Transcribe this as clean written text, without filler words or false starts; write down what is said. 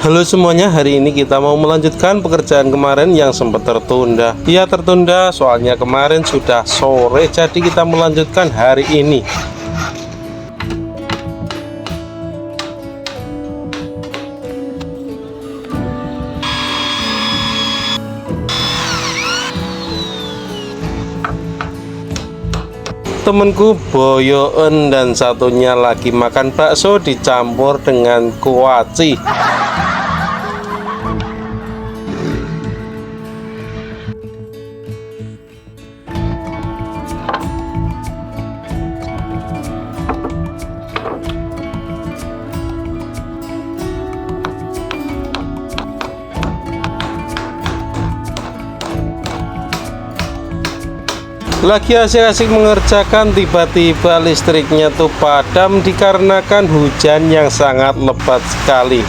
Halo semuanya, hari ini kita mau melanjutkan pekerjaan kemarin yang sempat tertunda. Ya tertunda soalnya kemarin sudah sore, jadi kita melanjutkan hari ini. Temenku boyoen dan satunya lagi makan bakso dicampur dengan kuaci. Lagi asik-asik mengerjakan, tiba-tiba listriknya tuh padam dikarenakan hujan yang sangat lebat sekali.